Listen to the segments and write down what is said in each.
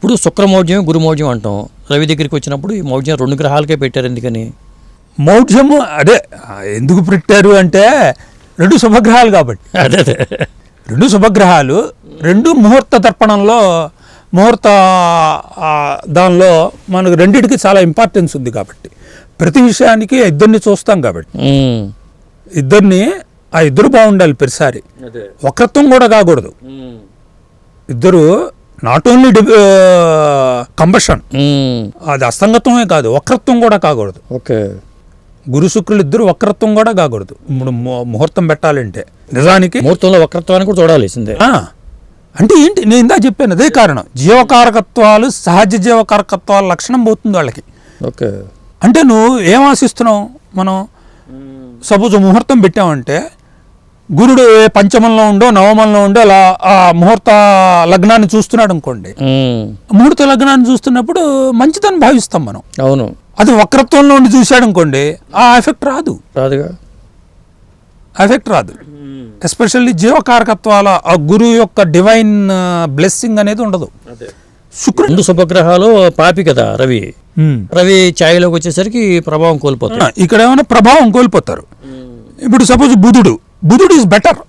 ఇప్పుడు శుక్రమౌఢ్యం గురుమౌఢ్యం అంటాం. రవి దగ్గరికి వచ్చినప్పుడు ఈ మౌఢ్యం 2 గ్రహాలకే పెట్టారు, ఎందుకని? మౌఢ్యము అదే ఎందుకు పెట్టారు అంటే 2 శుభగ్రహాలు కాబట్టి. అదే 2 శుభగ్రహాలు, 2 ముహూర్త దర్పణంలో ముహూర్త దానిలో మనకు రెండింటికి చాలా ఇంపార్టెన్స్ ఉంది కాబట్టి, ప్రతి విషయానికి ఇద్దరిని చూస్తాం కాబట్టి ఆ ఇద్దరు బాగుండాలి ప్రతిసారి. వక్రత్వం కూడా కాకూడదు. ఇద్దరు నాట్ ఓన్లీ కంబషన్, అది అస్తంగత్వమే కాదు, వక్రత్వం కూడా కాకూడదు. ఓకే. గురు శుక్రులు ఇద్దరు వక్రత్వం కూడా కాకూడదు. ఇప్పుడు ముహూర్తం పెట్టాలంటే నిజానికి ముహూర్తంలో వక్రత్వాన్ని కూడా చూడాల్సిందే. అంటే ఏంటి, నేను ఇందా చెప్పాను, అదే కారణం. జీవకారకత్వాలు, సహజ జీవకారకత్వాల లక్షణం పోతుంది వాళ్ళకి. ఓకే. అంటే నువ్వు ఏం ఆశిస్తున్నావు? మనం సపోజ్ ముహూర్తం పెట్టామంటే గురుడు పంచమంలో ఉండో నవమంలో ఉండో అలా ఆ ముహూర్త లగ్నాన్ని చూస్తున్నాడు అనుకోండి, ముహూర్త లగ్నాన్ని చూస్తున్నప్పుడు మంచిదని భావిస్తాం మనం. అవును. అది వక్రత్వంలో ఉండి చూశాడు అనుకోండి, ఆ ఎఫెక్ట్ రాదుగా. ఎఫెక్ట్ రాదు. ఎస్పెషల్లీ జీవకారకత్వాల ఆ గురువు యొక్క డివైన్ బ్లెస్సింగ్ అనేది ఉండదు. శుక్రుడు 2 శుభగ్రహాలు పాపి కదా రవి. రవి ఛాయలోకి వచ్చేసరికి ప్రభావం కోల్పోతారు. ఇక్కడ ఏమైనా ప్రభావం కోల్పోతారు. ఇప్పుడు సపోజ్ బుధుడు ఈజ్ బెటర్.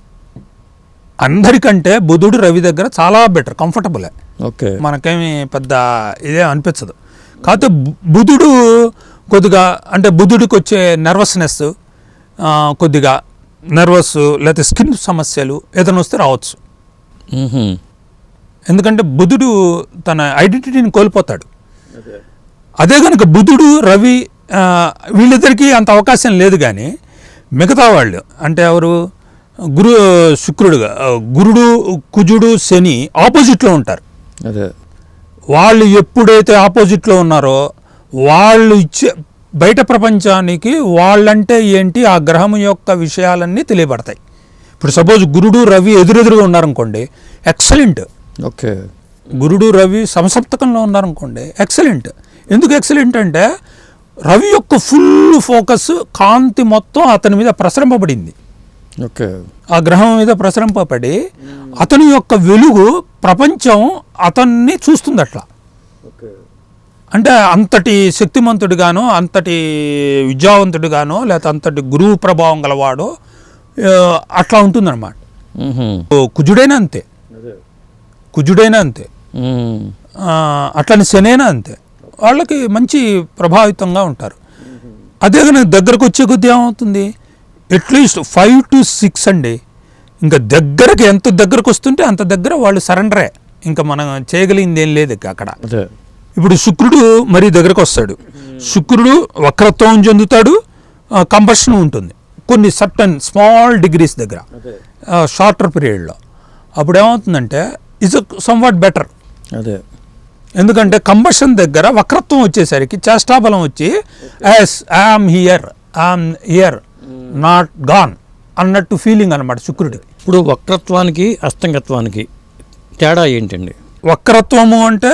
అందరికంటే బుధుడు రవి దగ్గర చాలా బెటర్, కంఫర్టబుల్. ఓకే. మనకేమి పెద్ద ఇదే అనిపించదు. కాకపోతే బుధుడు కొద్దిగా, అంటే బుధుడికి వచ్చే నర్వస్నెస్, కొద్దిగా నర్వస్ లేకపోతే స్కిన్ సమస్యలు ఏదైనా వస్తే రావచ్చు. ఎందుకంటే బుధుడు తన ఐడెంటిటీని కోల్పోతాడు. అదే కనుక బుధుడు రవి వీళ్ళిద్దరికీ అంత అవకాశం లేదు. కానీ మిగతా వాళ్ళు అంటే ఎవరు, గురుడు కుజుడు శని ఆపోజిట్లో ఉంటారు. అదే వాళ్ళు ఎప్పుడైతే ఆపోజిట్లో ఉన్నారో వాళ్ళు ఇచ్చే బయట ప్రపంచానికి వాళ్ళంటే ఏంటి, ఆ గ్రహం యొక్క విషయాలన్నీ తెలియబడతాయి. ఇప్పుడు సపోజ్ గురుడు రవి ఎదురెదురుగా ఉన్నారనుకోండి, ఎక్సలెంట్. ఓకే. గురుడు రవి సమసప్తకంలో ఉన్నారనుకోండి, ఎక్సలెంట్. ఎందుకు ఎక్సలెంట్ అంటే రవి యొక్క ఫుల్ ఫోకస్, కాంతి మొత్తం అతని మీద ప్రసరింపబడింది. ఓకే. ఆ గ్రహం మీద ప్రసరింపబడి అతని యొక్క వెలుగు ప్రపంచం అతన్ని చూస్తుంది అట్లా. అంటే అంతటి శక్తిమంతుడిగానో, అంతటి విద్యావంతుడిగానో, లేకపోతే అంతటి గురువు ప్రభావం గలవాడో అట్లా ఉంటుందన్నమాట. కుజుడైనా అంతే, అట్లని శనైనా అంతే. వాళ్ళకి మంచి ప్రభావితంగా ఉంటారు. అదే కానీ దగ్గరకు వచ్చే కొద్ది ఏమవుతుంది, అట్లీస్ట్ 5 to 6 అండి. ఇంకా దగ్గరకి ఎంత దగ్గరకు వస్తుంటే అంత దగ్గర వాళ్ళు సరెండరే. ఇంకా మనం చేయగలిగింది ఏం లేదు అక్కడ. ఇప్పుడు శుక్రుడు మరీ దగ్గరకు వస్తాడు. శుక్రుడు వక్రత్వం చెందుతాడు, కంబషన్ ఉంటుంది కొన్ని సర్టన్ స్మాల్ డిగ్రీస్ దగ్గర, షార్టర్ పీరియడ్లో. అప్పుడు ఏమవుతుందంటే ఇట్స్ సమ్వాట్ బెటర్. అదే ఎందుకంటే కంబషన్ దగ్గర వక్రత్వం వచ్చేసరికి చేష్టాబలం వచ్చి ఐఎమ్ హియర్ నాట్ గాన్ అన్నట్టు ఫీలింగ్ అనమాట శుక్రుడికి. ఇప్పుడు వక్రత్వానికి అస్తంగత్వానికి తేడా ఏంటండి? వక్రత్వము అంటే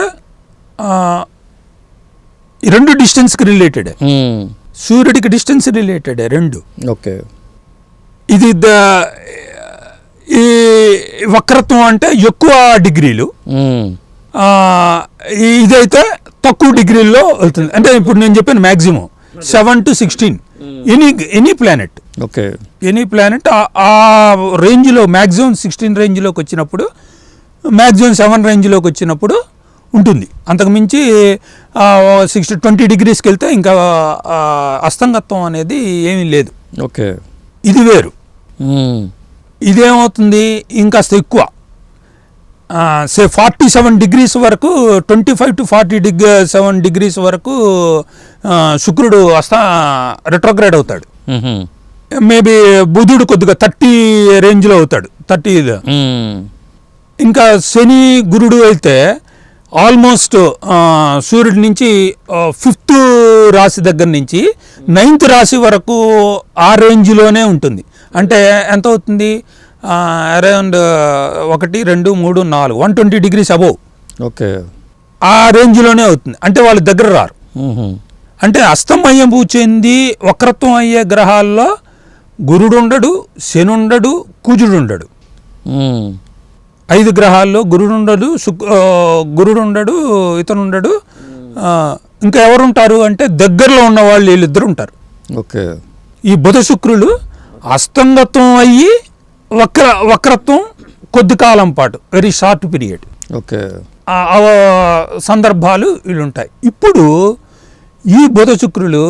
రెండు డిస్టెన్స్కి రిలేటెడ్, సూర్యుడికి డిస్టెన్స్ రిలేటెడ్ రెండు. ఓకే. ఇది ఈ వక్రత్వం అంటే ఎక్కువ డిగ్రీలు, ఇదైతే తక్కువ డిగ్రీల్లో వెళ్తుంది. అంటే ఇప్పుడు నేను చెప్పాను maximum 7 to 16 any planet. Okay. Any planet ఆ రేంజ్లో మ్యాక్సిమం 16 రేంజ్లోకి వచ్చినప్పుడు, మ్యాక్సిమం 7 రేంజ్లోకి వచ్చినప్పుడు ఉంటుంది. అంతకుమించి 20 డిగ్రీస్కి వెళ్తే ఇంకా అస్తంగత్వం అనేది ఏమీ లేదు. ఓకే. ఇది వేరు. ఇదేమవుతుంది ఇంకాస్త ఎక్కువ, 47 డిగ్రీస్ వరకు, 25 to 47 డిగ్రీస్ వరకు శుక్రుడు రెట్రోగ్రేడ్ అవుతాడు. మేబీ బుధుడు కొద్దిగా 30 రేంజ్లో అవుతాడు, 30. ఇంకా శని గురుడు అయితే ఆల్మోస్ట్ సూర్యుడి నుంచి 5th రాశి దగ్గర నుంచి 9th రాశి వరకు ఆ రేంజ్లోనే ఉంటుంది. అంటే ఎంత అవుతుంది, అరౌండ్ 1, 2, 3, 4 120 డిగ్రీస్ అబోవ్. ఓకే. ఆ రేంజ్లోనే అవుతుంది. అంటే వాళ్ళు దగ్గర రారు. అంటే అస్తమయం చెంది వక్రత్వం అయ్యే గ్రహాల్లో గురుడు ఉండడు, శని ఉండడు, కుజుడు ఉండడు. 5 గ్రహాల్లో గురుడు ఉండడు, గురుడు ఉండడు, ఇతను ఉండడు. ఇంకా ఎవరు ఉంటారు అంటే దగ్గరలో ఉన్న వాళ్ళు వీళ్ళిద్దరు ఉంటారు. ఓకే. ఈ బుధ శుక్రులు అస్తంగత్వం అయ్యి వక్రత్వం కొద్ది కాలం పాటు, వెరీ షార్ట్ పీరియడ్. ఓకే. సందర్భాలు వీళ్ళు ఉంటాయి. ఇప్పుడు ఈ బుధ శుక్రులు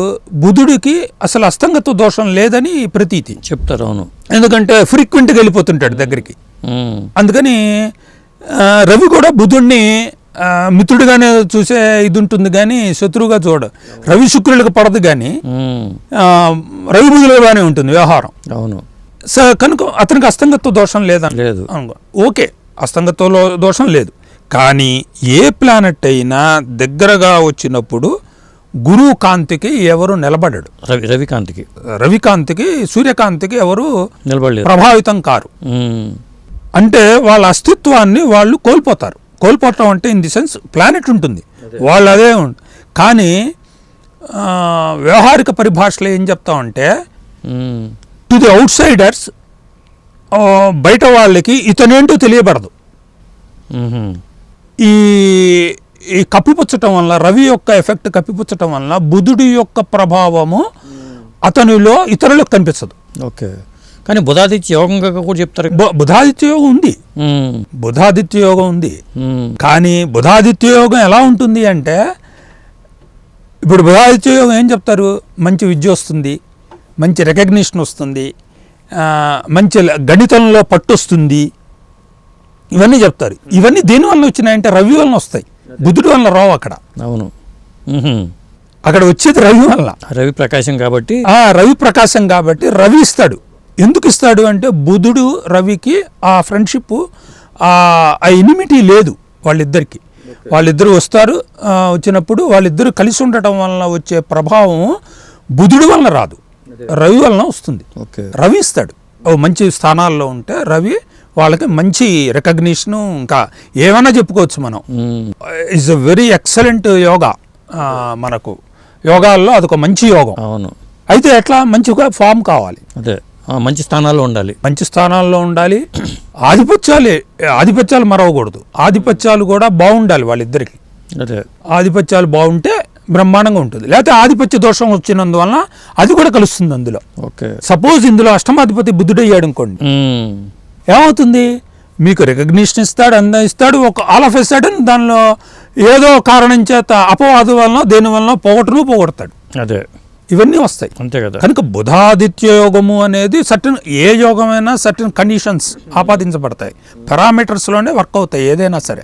బుధుడికి అసలు అస్తంగత్వ దోషం లేదని ప్రతీతి చెప్తారు. అవును. ఎందుకంటే ఫ్రీక్వెంట్గా వెళ్ళిపోతుంటాడు దగ్గరికి. అందుకని రవి కూడా బుధుడిని మిత్రుడిగానే చూసే ఇది ఉంటుంది కానీ శత్రువుగా చూడ. రవి శుక్రులకు పడదు కానీ రవి బుధులుగానే ఉంటుంది వ్యవహారం. అవును. కనుక అతనికి అస్తంగత్వ దోషం లేదు. ఓకే, అస్తంగత్వ దోషం లేదు. కానీ ఏ ప్లానెట్ అయినా దగ్గరగా వచ్చినప్పుడు గురువు కాంతికి ఎవరు నిలబడడు. రవికాంతికి సూర్యకాంతికి ఎవరు నిలబడలేదు, ప్రభావితం కారు. అంటే వాళ్ళ అస్తిత్వాన్ని వాళ్ళు కోల్పోతారు. కోల్పోవటం అంటే ఇన్ ది సెన్స్ ప్లానెట్ ఉంటుంది, వాళ్ళు అదే కానీ వ్యవహారిక పరిభాషలో ఏం చెప్తామంటే టు ది అవుట్ సైడర్స్, బయట వాళ్ళకి ఇతనేంటో తెలియబడదు. ఈ కప్పిపుచ్చటం వల్ల, రవి యొక్క ఎఫెక్ట్ కప్పిపుచ్చటం వల్ల బుధుడి యొక్క ప్రభావము అతనిలో ఇతరులకు కనిపించదు. ఓకే. కానీ బుధాదిత్య యోగంగా కూడా చెప్తారు. బుధాదిత్య యోగం ఉంది, బుధాదిత్య యోగం ఉంది. కానీ బుధాదిత్య యోగం ఎలా ఉంటుంది అంటే, ఇప్పుడు బుధాదిత్య యోగం ఏం చెప్తారు? మంచి విద్య వస్తుంది, మంచి రికగ్నిషన్ వస్తుంది, మంచి గణితంలో పట్టు వస్తుంది, ఇవన్నీ చెప్తారు. ఇవన్నీ దేని వల్ల వచ్చినాయంటే రవి వలన వస్తాయి, బుధుడి వల్ల రావు. అక్కడ అవును, అక్కడ వచ్చేది రవి వల్ల, రవి ప్రకాశం కాబట్టి. రవి ప్రకాశం కాబట్టి రవి ఇస్తాడు. ఎందుకు ఇస్తాడు అంటే బుధుడు రవికి ఆ ఫ్రెండ్షిప్, ఆ ఎనిమిటీ లేదు వాళ్ళిద్దరికి. వాళ్ళిద్దరు వస్తారు, వచ్చినప్పుడు వాళ్ళిద్దరు కలిసి ఉండటం వలన వచ్చే ప్రభావం బుధుడి వలన రాదు, రవి వలన వస్తుంది. రవి ఇస్తాడు. మంచి స్థానాల్లో ఉంటే రవి వాళ్ళకి మంచి రికగ్నిషను, ఇంకా ఏమైనా చెప్పుకోవచ్చు మనం. It's a very excellent yoga. మనకు యోగాల్లో అదొక మంచి యోగం. అవును. అయితే ఎట్లా మంచిగా ఫామ్ కావాలి, అదే మంచి స్థానాల్లో ఉండాలి, మంచి స్థానాల్లో ఉండాలి. ఆధిపత్యాలు మరవకూడదు, ఆధిపత్యాలు కూడా బాగుండాలి వాళ్ళిద్దరికి. అదే ఆధిపత్యాలు బాగుంటే బ్రహ్మాండంగా ఉంటుంది. లేకపోతే ఆధిపత్య దోషం వచ్చినందువలన అది కూడా కలుస్తుంది అందులో. సపోజ్ ఇందులో అష్టమాధిపతి బుద్ధుడు అయ్యాడు అనుకోండి, ఏమవుతుంది? మీకు రికగ్నిషన్ ఇస్తాడు, ఇస్తాడు, ఒక ఆల్ ఆఫ్ ఎ సడన్ దానిలో ఏదో కారణం చేత అపవాదు వలన దేని వలన పోగొడతాడు. అదే ఇవన్నీ వస్తాయి, అంతే కదా. కనుక బుధాదిత్య యోగము అనేది సర్టన్, ఏ యోగమైనా సర్టన్ కండిషన్స్ ఆపాదించబడతాయి, పారామీటర్స్లోనే వర్క్ అవుతాయి ఏదైనా సరే.